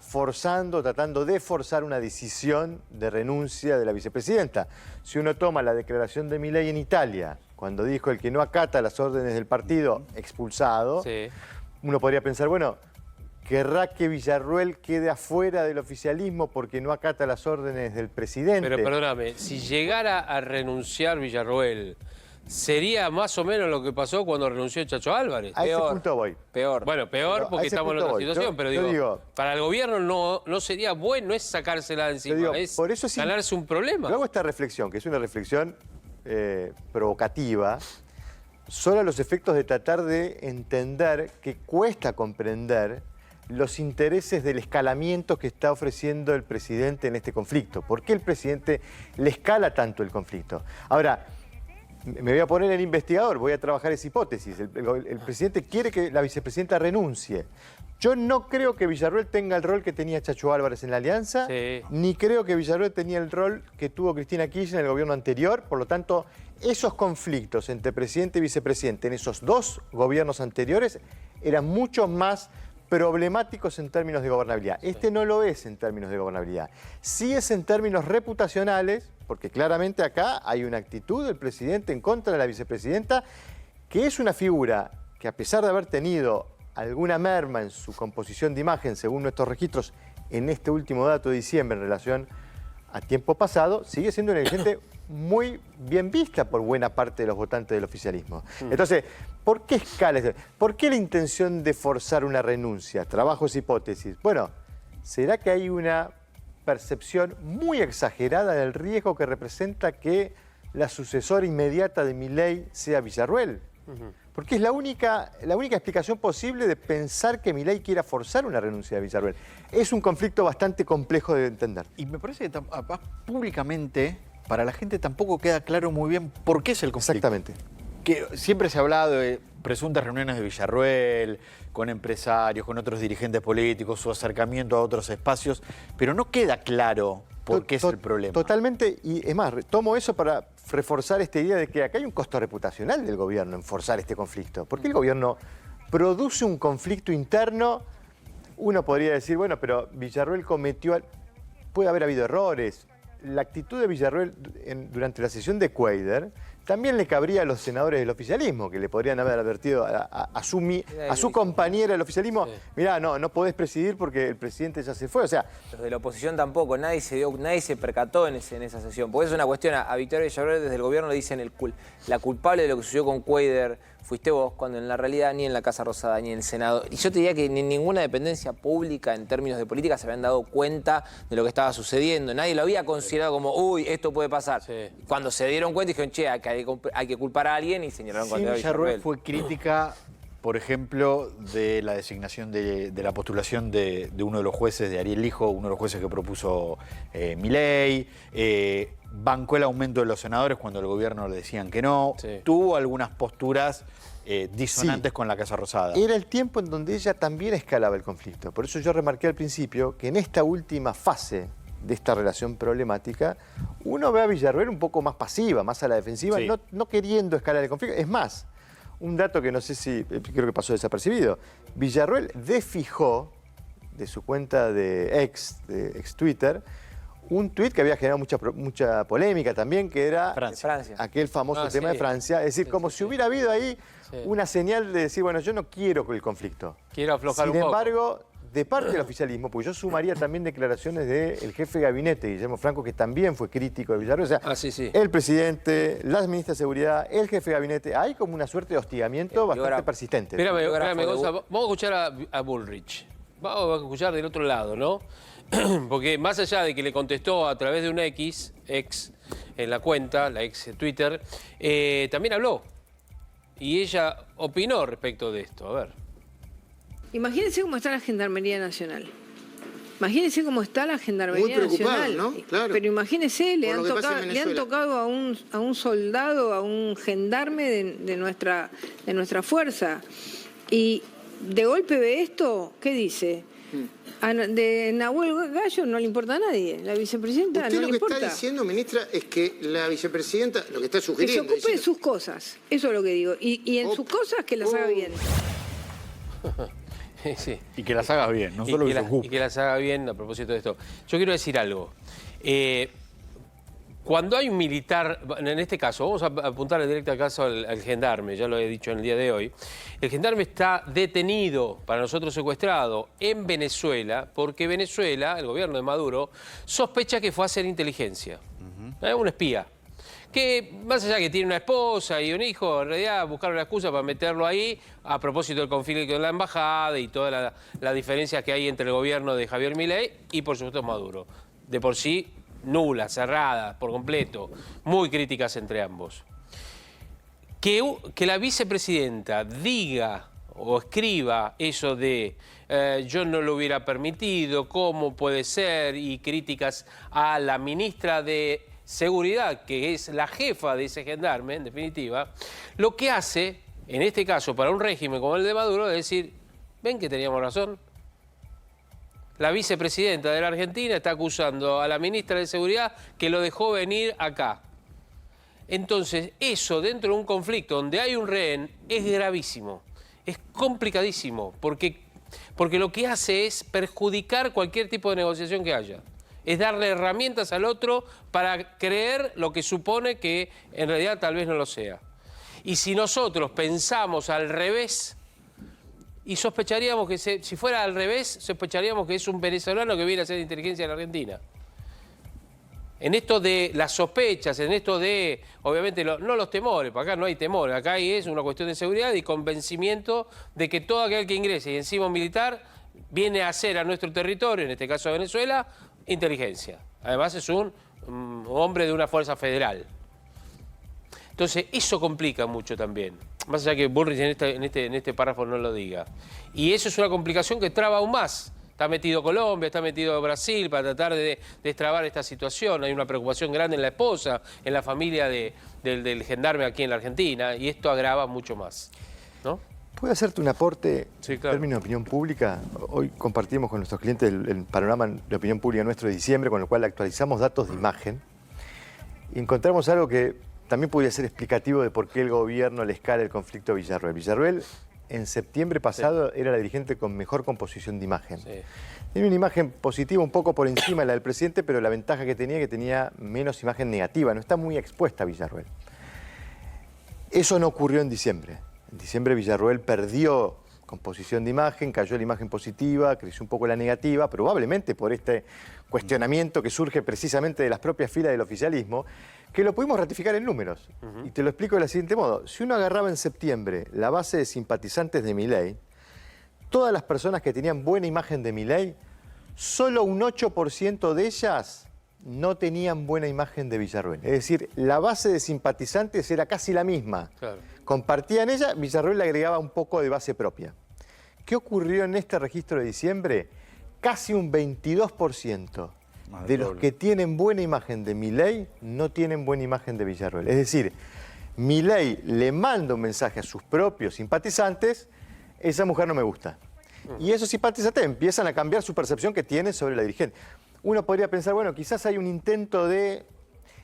tratando de forzar una decisión de renuncia de la vicepresidenta. Si uno toma la declaración de Milei en Italia, cuando dijo el que no acata las órdenes del partido, expulsado, sí, uno podría pensar, bueno, ¿querrá que Villarroel quede afuera del oficialismo porque no acata las órdenes del presidente? Pero perdóname, si llegara a renunciar Villarroel, ¿sería más o menos lo que pasó cuando renunció Chacho Álvarez? A ese punto voy. Peor. Bueno, peor porque estamos en otra situación, pero digo, para el gobierno no sería bueno, no es sacársela de encima, es por eso sí, ganarse un problema. Yo hago esta reflexión, que es una reflexión provocativa, solo a los efectos de tratar de entender que cuesta comprender los intereses del escalamiento que está ofreciendo el presidente en este conflicto. ¿Por qué el presidente le escala tanto el conflicto? Ahora, me voy a poner en investigador, voy a trabajar esa hipótesis. El presidente quiere que la vicepresidenta renuncie. Yo no creo que Villarroel tenga el rol que tenía Chacho Álvarez en la Alianza, ni creo que Villarroel tenía el rol que tuvo Cristina Kirchner en el gobierno anterior. Por lo tanto, esos conflictos entre presidente y vicepresidente en esos dos gobiernos anteriores eran mucho más problemáticos en términos de gobernabilidad. Este no lo es en términos de gobernabilidad. Sí es en términos reputacionales, porque claramente acá hay una actitud del presidente en contra de la vicepresidenta, que es una figura que, a pesar de haber tenido alguna merma en su composición de imagen, según nuestros registros, en este último dato de diciembre en relación a tiempo pasado, sigue siendo una dirigente muy bien vista por buena parte de los votantes del oficialismo. Entonces, ¿por qué escala? ¿Por qué la intención de forzar una renuncia? Trabajo es hipótesis. Bueno, ¿será que hay una percepción muy exagerada del riesgo que representa que la sucesora inmediata de Milei sea Villarruel? Porque es la única explicación posible de pensar que Milei quiera forzar una renuncia de Villarruel. Es un conflicto bastante complejo de entender. Y me parece que públicamente para la gente tampoco queda claro muy bien por qué es el conflicto. Exactamente. Que siempre se ha hablado de presuntas reuniones de Villarruel, con empresarios, con otros dirigentes políticos, su acercamiento a otros espacios, pero no queda claro por qué es el problema. Totalmente, y es más, tomo eso para reforzar esta idea de que acá hay un costo reputacional del gobierno en forzar este conflicto. Porque el gobierno produce un conflicto interno, uno podría decir, bueno, pero Villarruel cometió... Puede haber habido errores. La actitud de Villarruel durante la sesión de Cuéllar también le cabría a los senadores del oficialismo, que le podrían haber advertido a su compañera del oficialismo, mirá, no podés presidir porque el presidente ya se fue. O sea, los de la oposición tampoco, nadie se percató en esa sesión. Porque es una cuestión, a Victoria Villarruel desde el gobierno le dicen la culpable de lo que sucedió con Cuéllar fuiste vos, cuando en la realidad ni en la Casa Rosada ni en el Senado. Y yo te diría que ni en ninguna dependencia pública en términos de política se habían dado cuenta de lo que estaba sucediendo. Nadie lo había considerado como, uy, esto puede pasar. Cuando se dieron cuenta dijeron, che, hay que culpar a alguien y señalaron cuando Villarruel fue crítica, por ejemplo, de la designación de la postulación de uno de los jueces, de Ariel Lijo, uno de los jueces que propuso Milei. Bancó el aumento de los senadores cuando el gobierno le decían que no. Tuvo algunas posturas disonantes con la Casa Rosada. Era el tiempo en donde ella también escalaba el conflicto. Por eso yo remarqué al principio que en esta última fase de esta relación problemática, uno ve a Villarruel un poco más pasiva, más a la defensiva, no queriendo escalar el conflicto. Es más, un dato que no sé si, creo que pasó desapercibido, Villarruel desfijó de su cuenta de ex Twitter, un tuit que había generado mucha polémica también, que era Francia. Aquel famoso tema de Francia. Es decir, como si hubiera habido ahí una señal de decir, bueno, yo no quiero el conflicto. Quiero aflojar un poco. Sin embargo, de parte del oficialismo, porque yo sumaría también declaraciones del jefe de gabinete, Guillermo Franco, que también fue crítico de Villarruel. O sea, el presidente, la ministra de Seguridad, el jefe de gabinete, hay como una suerte de hostigamiento bastante persistente. Espérame, Gonza, vamos a escuchar a Bullrich. Vamos a escuchar del otro lado, ¿no? Porque más allá de que le contestó a través de una ex en la cuenta, la ex Twitter, también habló. Y ella opinó respecto de esto. A ver. Imagínense cómo está la Gendarmería Nacional. Imagínense cómo está la Gendarmería Nacional. ¿No? Claro. Pero imagínense, le han tocado a un soldado, a un gendarme de nuestra fuerza. Y de golpe ve esto, ¿qué dice? De Nahuel Gallo no le importa a nadie, la vicepresidenta no le importa. Usted lo que está diciendo, ministra, es que la vicepresidenta lo que está sugiriendo... Que se ocupe de sus cosas, eso es lo que digo. Y en sus cosas que las haga bien. Sí. Y que las hagas bien, no solo que se ocupe. Y que las haga bien a propósito de esto. Yo quiero decir algo. Cuando hay un militar, en este caso, vamos a apuntar en directo al caso al gendarme, ya lo he dicho en el día de hoy. El gendarme está detenido, para nosotros secuestrado, en Venezuela, porque Venezuela, el gobierno de Maduro, sospecha que fue a hacer inteligencia. Un espía. Que más allá que tiene una esposa y un hijo, en realidad buscaron la excusa para meterlo ahí a propósito del conflicto con la embajada y todas las diferencias que hay entre el gobierno de Javier Milei y, por supuesto, Maduro. De por sí, nulas, cerradas, por completo, muy críticas entre ambos. Que la vicepresidenta diga o escriba eso de yo no lo hubiera permitido, cómo puede ser, y críticas a la ministra de Seguridad, que es la jefa de ese gendarme, en definitiva, lo que hace, en este caso, para un régimen como el de Maduro, es decir, ven que teníamos razón. La vicepresidenta de la Argentina está acusando a la ministra de Seguridad que lo dejó venir acá. Entonces, eso dentro de un conflicto donde hay un rehén es gravísimo, es complicadísimo, porque lo que hace es perjudicar cualquier tipo de negociación que haya. Es darle herramientas al otro para creer lo que supone que en realidad tal vez no lo sea. Y si nosotros pensamos al revés, y sospecharíamos que si fuera al revés, sospecharíamos que es un venezolano que viene a hacer inteligencia en la Argentina. en esto de las sospechas, en esto de, obviamente, no los temores, porque acá no hay temores, acá es una cuestión de seguridad y convencimiento de que todo aquel que ingrese y encima un militar viene a hacer a nuestro territorio, en este caso de Venezuela, inteligencia. Además es un hombre de una fuerza federal. Entonces, eso complica mucho también. Más allá que Bullrich en este párrafo no lo diga. Y eso es una complicación que traba aún más. Está metido Colombia, está metido Brasil para tratar de destrabar esta situación. Hay una preocupación grande en la esposa, en la familia del gendarme aquí en la Argentina. Y esto agrava mucho más, ¿no? ¿Puedo hacerte un aporte sí, claro. en términos de opinión pública? Hoy compartimos con nuestros clientes el panorama de opinión pública nuestro de diciembre, con lo cual actualizamos datos de imagen. Y encontramos algo que también podría ser explicativo de por qué el gobierno le escala el conflicto a Villarroel. Villarroel, en septiembre pasado, era la dirigente con mejor composición de imagen. Sí. Tenía una imagen positiva un poco por encima de la del presidente, pero la ventaja que tenía menos imagen negativa. No está muy expuesta a Villarroel. Eso no ocurrió en diciembre. En diciembre Villarroel perdió composición de imagen, cayó la imagen positiva, creció un poco la negativa, probablemente por este cuestionamiento que surge precisamente de las propias filas del oficialismo, que lo pudimos ratificar en números. Y te lo explico de la siguiente modo. Si uno agarraba en septiembre la base de simpatizantes de Milei, todas las personas que tenían buena imagen de Milei, solo un 8% de ellas no tenían buena imagen de Villarroel. Es decir, la base de simpatizantes era casi la misma. Claro. Compartían ella, Villarroel le agregaba un poco de base propia. ¿Qué ocurrió en este registro de diciembre? Casi un 22% de los que tienen buena imagen de Milei no tienen buena imagen de Villarroel. Es decir, Milei le manda un mensaje a sus propios simpatizantes, esa mujer no me gusta. Y esos simpatizantes empiezan a cambiar su percepción que tienen sobre la dirigente. Uno podría pensar, bueno, quizás hay un intento de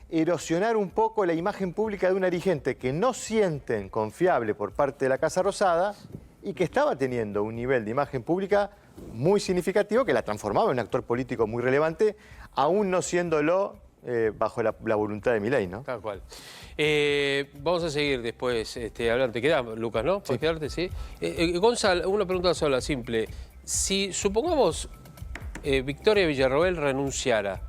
erosionar un poco la imagen pública de una dirigente que no sienten confiable por parte de la Casa Rosada y que estaba teniendo un nivel de imagen pública muy significativo que la transformaba en un actor político muy relevante, aún no siéndolo bajo la voluntad de Milei, ¿no? Tal cual. Vamos a seguir después hablando. Te quedas, Lucas, ¿no? ¿Puedes quedarte? Sí. Gonzalo, una pregunta sola, simple. Si supongamos Victoria Villarroel renunciara,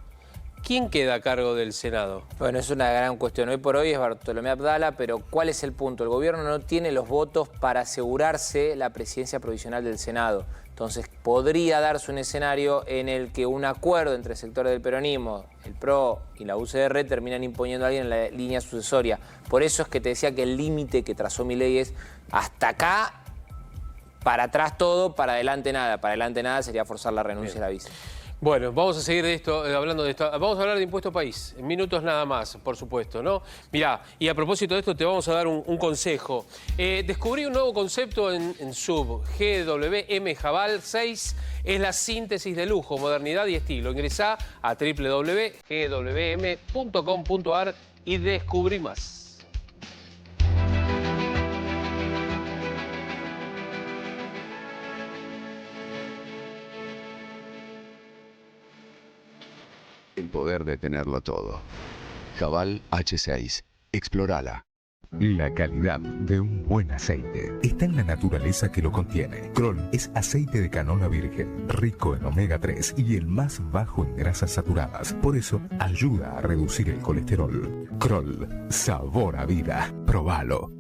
¿quién queda a cargo del Senado? Bueno, es una gran cuestión. Hoy por hoy es Bartolomé Abdala, pero ¿cuál es el punto? El gobierno no tiene los votos para asegurarse la presidencia provisional del Senado. Entonces podría darse un escenario en el que un acuerdo entre sectores del peronismo, el PRO y la UCR terminan imponiendo a alguien en la línea sucesoria. Por eso es que te decía que el límite que trazó Milei es hasta acá, para atrás todo, para adelante nada. Para adelante nada sería forzar la renuncia a la vice. Bueno, vamos a seguir de esto, hablando de esto. Vamos a hablar de impuesto país, en minutos nada más, por supuesto, ¿no? Mirá, y a propósito de esto te vamos a dar un consejo. Descubrí un nuevo concepto en Sub, GWM Jabal 6, es la síntesis de lujo, modernidad y estilo. Ingresá a www.gwm.com.ar y descubrí más. El poder de tenerlo todo. Jabal H6. Explórala. La calidad de un buen aceite está en la naturaleza que lo contiene. Kroll es aceite de canola virgen, rico en omega 3 y el más bajo en grasas saturadas. Por eso ayuda a reducir el colesterol. Kroll, sabor a vida. Probalo.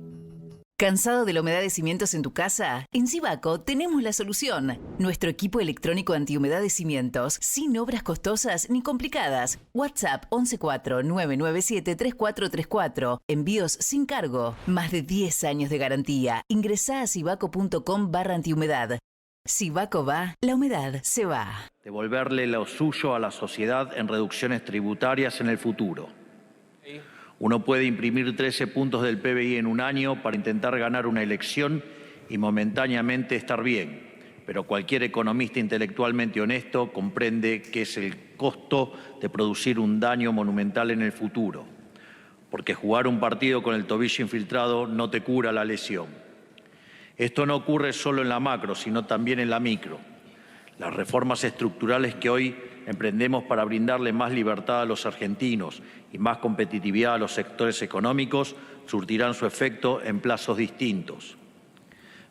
¿Cansado de la humedad de cimientos en tu casa? En Sivaco tenemos la solución. Nuestro equipo electrónico antihumedad de cimientos, sin obras costosas ni complicadas. WhatsApp 114-997-3434. Envíos sin cargo. Más de 10 años de garantía. Ingresá a sivaco.com/antihumedad. Sivaco va, la humedad se va. Devolverle lo suyo a la sociedad en reducciones tributarias en el futuro. Uno puede imprimir 13 puntos del PBI en un año para intentar ganar una elección y momentáneamente estar bien, pero cualquier economista intelectualmente honesto comprende que es el costo de producir un daño monumental en el futuro, porque jugar un partido con el tobillo infiltrado no te cura la lesión. Esto no ocurre solo en la macro, sino también en la micro. Las reformas estructurales que hoy emprendemos para brindarle más libertad a los argentinos y más competitividad a los sectores económicos surtirán su efecto en plazos distintos.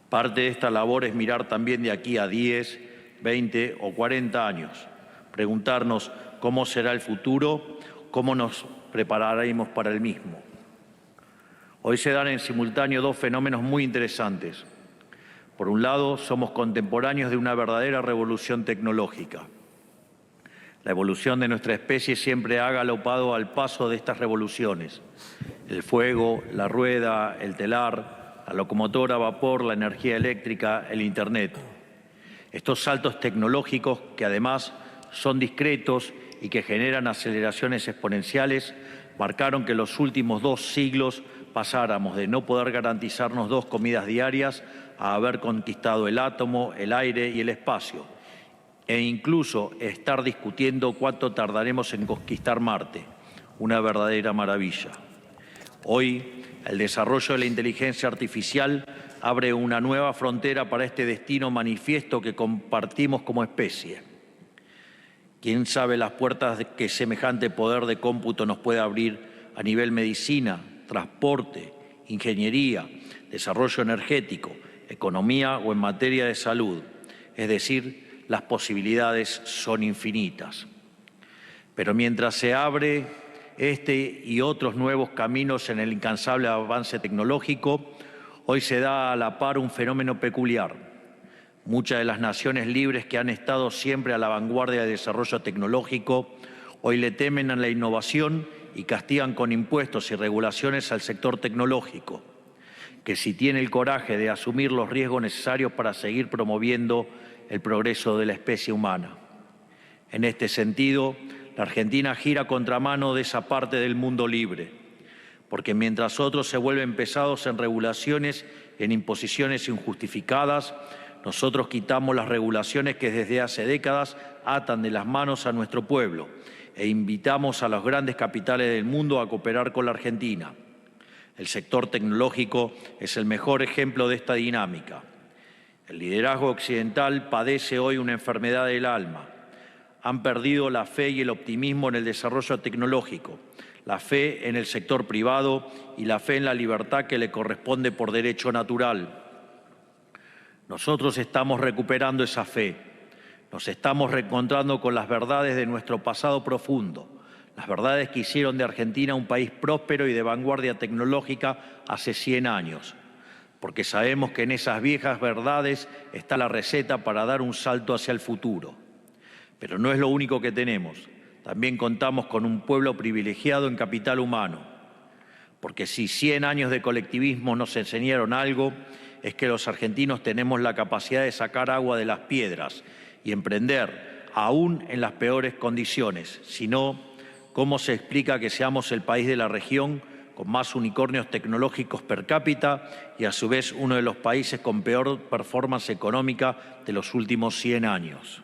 Parte de esta labor es mirar también de aquí a 10, 20 o 40 años, preguntarnos cómo será el futuro cómo nos prepararemos para el mismo. Hoy se dan en simultáneo dos fenómenos muy interesantes. Por un lado, somos contemporáneos de una verdadera revolución tecnológica. La evolución de nuestra especie siempre ha galopado al paso de estas revoluciones. El fuego, la rueda, el telar, la locomotora a vapor, la energía eléctrica, el Internet. Estos saltos tecnológicos, que además son discretos y que generan aceleraciones exponenciales, marcaron que los últimos 2 siglos pasáramos de no poder garantizarnos 2 comidas diarias a haber conquistado el átomo, el aire y el espacio, e incluso estar discutiendo cuánto tardaremos en conquistar Marte, una verdadera maravilla. Hoy, el desarrollo de la inteligencia artificial abre una nueva frontera para este destino manifiesto que compartimos como especie. ¿Quién sabe las puertas que semejante poder de cómputo nos puede abrir a nivel medicina, transporte, ingeniería, desarrollo energético, economía o en materia de salud? Es decir, las posibilidades son infinitas. Pero mientras se abre este y otros nuevos caminos en el incansable avance tecnológico, hoy se da a la par un fenómeno peculiar. Muchas de las naciones libres que han estado siempre a la vanguardia del desarrollo tecnológico, hoy le temen a la innovación y castigan con impuestos y regulaciones al sector tecnológico, que si tiene el coraje de asumir los riesgos necesarios para seguir promoviendo el progreso de la especie humana. En este sentido, la Argentina gira a contramano de esa parte del mundo libre, porque mientras otros se vuelven pesados en regulaciones y en imposiciones injustificadas, nosotros quitamos las regulaciones que desde hace décadas atan de las manos a nuestro pueblo e invitamos a los grandes capitales del mundo a cooperar con la Argentina. El sector tecnológico es el mejor ejemplo de esta dinámica. El liderazgo occidental padece hoy una enfermedad del alma. Han perdido la fe y el optimismo en el desarrollo tecnológico, la fe en el sector privado y la fe en la libertad que le corresponde por derecho natural. Nosotros estamos recuperando esa fe. Nos estamos reencontrando con las verdades de nuestro pasado profundo, las verdades que hicieron de Argentina un país próspero y de vanguardia tecnológica hace 100 años, porque sabemos que en esas viejas verdades está la receta para dar un salto hacia el futuro. Pero no es lo único que tenemos. También contamos con un pueblo privilegiado en capital humano, porque si 100 años de colectivismo nos enseñaron algo, es que los argentinos tenemos la capacidad de sacar agua de las piedras y emprender, aún en las peores condiciones. Si no, ¿cómo se explica que seamos el país de la región con más unicornios tecnológicos per cápita y a su vez uno de los países con peor performance económica de los últimos 100 años?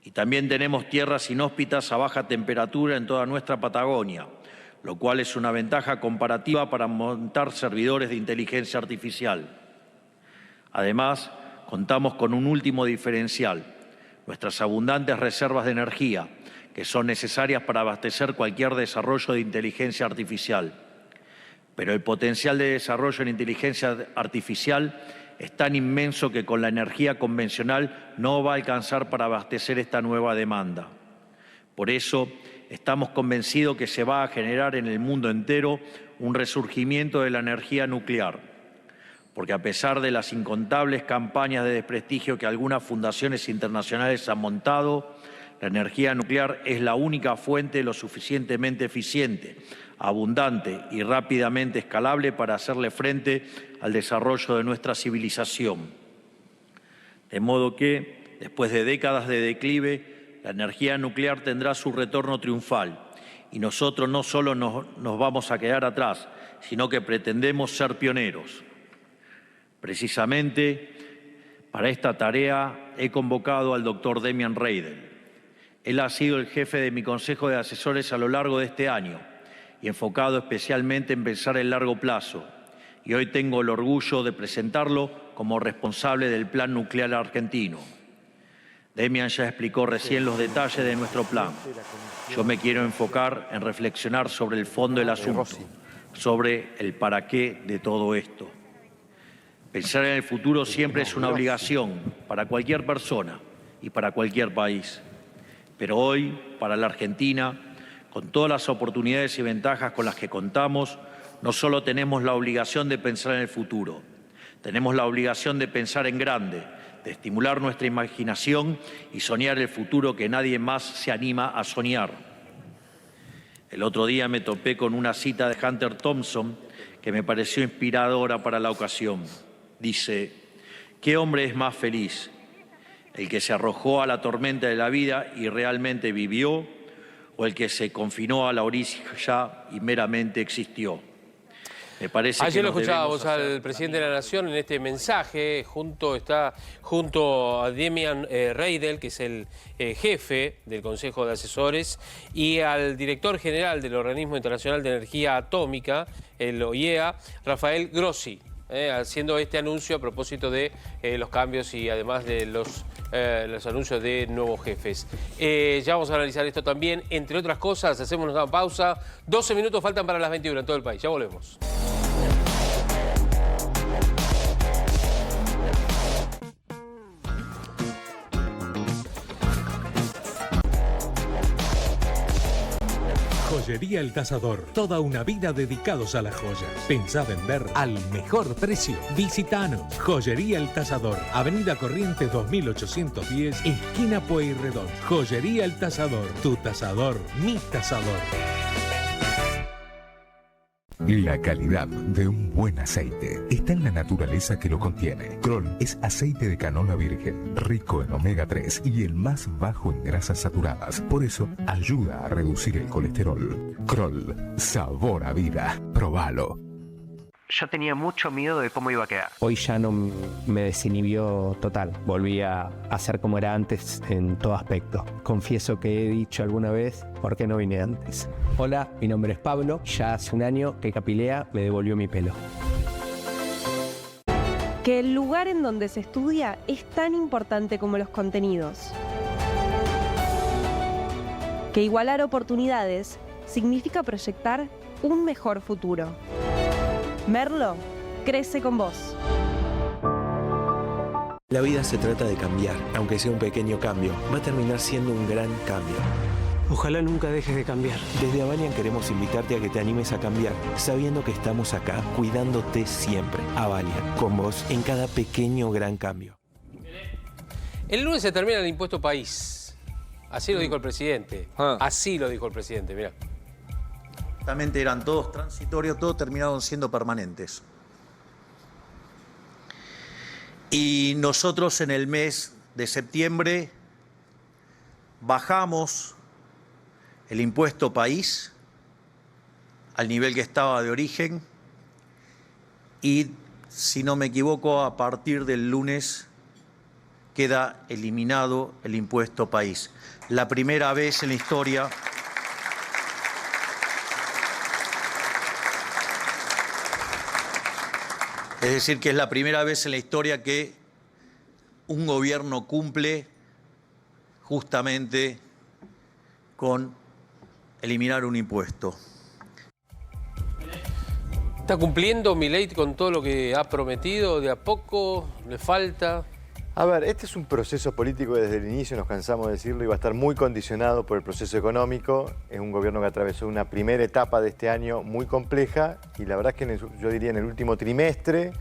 Y también tenemos tierras inhóspitas a baja temperatura en toda nuestra Patagonia, lo cual es una ventaja comparativa para montar servidores de inteligencia artificial. Además, contamos con un último diferencial, nuestras abundantes reservas de energía, que son necesarias para abastecer cualquier desarrollo de inteligencia artificial. Pero el potencial de desarrollo en inteligencia artificial es tan inmenso que con la energía convencional no va a alcanzar para abastecer esta nueva demanda. Por eso, estamos convencidos que se va a generar en el mundo entero un resurgimiento de la energía nuclear, porque a pesar de las incontables campañas de desprestigio que algunas fundaciones internacionales han montado, la energía nuclear es la única fuente lo suficientemente eficiente, abundante y rápidamente escalable para hacerle frente al desarrollo de nuestra civilización. De modo que, después de décadas de declive, la energía nuclear tendrá su retorno triunfal y nosotros no solo nos vamos a quedar atrás, sino que pretendemos ser pioneros. Precisamente para esta tarea he convocado al doctor Demian Reidel. Él ha sido el jefe de mi consejo de asesores a lo largo de este año y enfocado especialmente en pensar en largo plazo. Y hoy tengo el orgullo de presentarlo como responsable del Plan Nuclear Argentino. Demian ya explicó recién los detalles de nuestro plan. Yo me quiero enfocar en reflexionar sobre el fondo del asunto, sobre el para qué de todo esto. Pensar en el futuro siempre es una obligación para cualquier persona y para cualquier país. Pero hoy, para la Argentina, Con todas las oportunidades y ventajas con las que contamos, no solo tenemos la obligación de pensar en el futuro, tenemos la obligación de pensar en grande, de estimular nuestra imaginación y soñar el futuro que nadie más se anima a soñar. El otro día me topé con una cita de Hunter Thompson que me pareció inspiradora para la ocasión. Dice: ¿qué hombre es más feliz? ¿El que se arrojó a la tormenta de la vida y realmente vivió, o el que se confinó a la orilla y meramente existió? Me parece Ayer que lo escuchábamos al presidente de la Nación en este mensaje, está junto a Demian Reidel, que es el jefe del Consejo de Asesores, y al director general del Organismo Internacional de Energía Atómica, el OIEA, Rafael Grossi, haciendo este anuncio a propósito de los cambios y además de los anuncios de nuevos jefes. Ya vamos a analizar esto también, entre otras cosas. Hacemos una pausa. 12 minutos faltan para las 21 en todo el país. Ya volvemos. Joyería El Tasador. Toda una vida dedicados a la joya. Pensá vender al mejor precio. Visitanos. Joyería El Tasador. Avenida Corrientes 2810, esquina Pueyrredón. Joyería El Tasador. Tu tasador, mi tasador. La calidad de un buen aceite está en la naturaleza que lo contiene. Kroll es aceite de canola virgen, rico en omega 3 y el más bajo en grasas saturadas. Por eso ayuda a reducir el colesterol. Kroll, sabor a vida. Probalo. Yo tenía mucho miedo de cómo iba a quedar. Hoy ya no me desinhibió total. Volví a ser como era antes en todo aspecto. Confieso que he dicho alguna vez, ¿por qué no vine antes? Hola, mi nombre es Pablo. Ya hace un año que Capilea me devolvió mi pelo. Que el lugar en donde se estudia es tan importante como los contenidos. Que igualar oportunidades significa proyectar un mejor futuro. Merlo crece con vos. La vida se trata de cambiar, aunque sea un pequeño cambio, va a terminar siendo un gran cambio. Ojalá nunca dejes de cambiar. Desde Avalian queremos invitarte a que te animes a cambiar, sabiendo que estamos acá, cuidándote siempre. Avalian, con vos en cada pequeño gran cambio. El lunes se termina el impuesto país. Así lo dijo el presidente. Así lo dijo el presidente, mirá. Exactamente, eran todos transitorios, todos terminaron siendo permanentes. Y nosotros en el mes de septiembre bajamos el impuesto país al nivel que estaba de origen y, si no me equivoco, a partir del lunes queda eliminado el impuesto país. La primera vez en la historia... Es decir, que es la primera vez en la historia que un gobierno cumple justamente con eliminar un impuesto. ¿Está cumpliendo Milei con todo lo que ha prometido? ¿De a poco? ¿Le falta? A ver, este es un proceso político que desde el inicio, nos cansamos de decirlo, y va a estar muy condicionado por el proceso económico. Es un gobierno que atravesó una primera etapa de este año muy compleja y la verdad es que yo diría en el último trimestre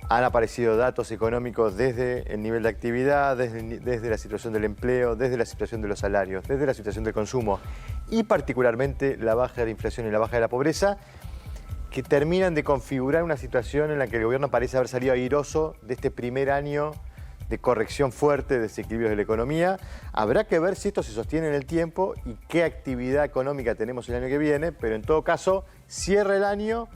han aparecido datos económicos desde el nivel de actividad, desde la situación del empleo, desde la situación de los salarios, desde la situación del consumo y particularmente la baja de la inflación y la baja de la pobreza, que terminan de configurar una situación en la que el gobierno parece haber salido airoso de este primer año de corrección fuerte, de desequilibrios de la economía. Habrá que ver si esto se sostiene en el tiempo y qué actividad económica tenemos el año que viene, pero en todo caso cierra el año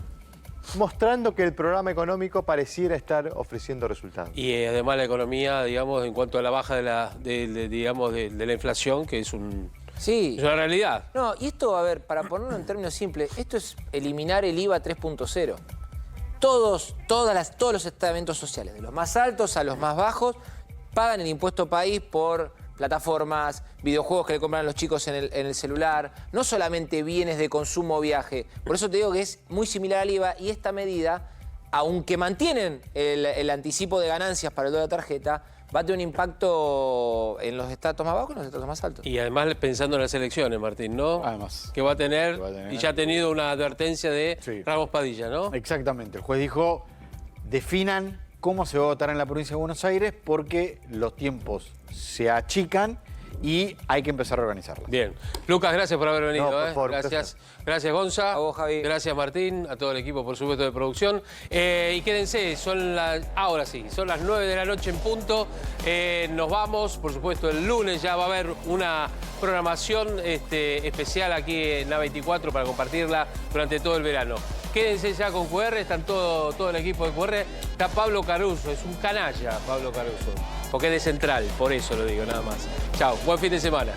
mostrando que el programa económico pareciera estar ofreciendo resultados. Y además la economía, digamos, en cuanto a la baja de la inflación, que es es una realidad. No, y esto, a ver, para ponerlo en términos simples, esto es eliminar el IVA 3.0. Todos los estamentos sociales, de los más altos a los más bajos, pagan el impuesto país por plataformas, videojuegos que le compran a los chicos en el celular, no solamente bienes de consumo o viaje. Por eso te digo que es muy similar al IVA y esta medida, aunque mantienen el anticipo de ganancias para toda la tarjeta, va a tener un impacto en los estratos más bajos y en los estratos más altos. Y además pensando en las elecciones, Martín, ¿no? Además. Que va a tener, y ya ha tenido una advertencia de Ramos Padilla, ¿no? Exactamente. El juez dijo, definan cómo se va a votar en la provincia de Buenos Aires porque los tiempos se achican y hay que empezar a organizarlas. Bien. Lucas, gracias por haber venido. No, por favor, gracias. Gracias, Gonza. A vos, Javi. Gracias, Martín. A todo el equipo, por supuesto, de producción. Y quédense, ahora sí, son las 9 de la noche en punto. Nos vamos, por supuesto, el lunes ya va a haber una programación especial aquí en la 24 para compartirla durante todo el verano. Quédense ya con QR, están todo el equipo de QR. Está Pablo Caruso, es un canalla Pablo Caruso, porque es de Central, por eso lo digo, nada más. Chao, buen fin de semana.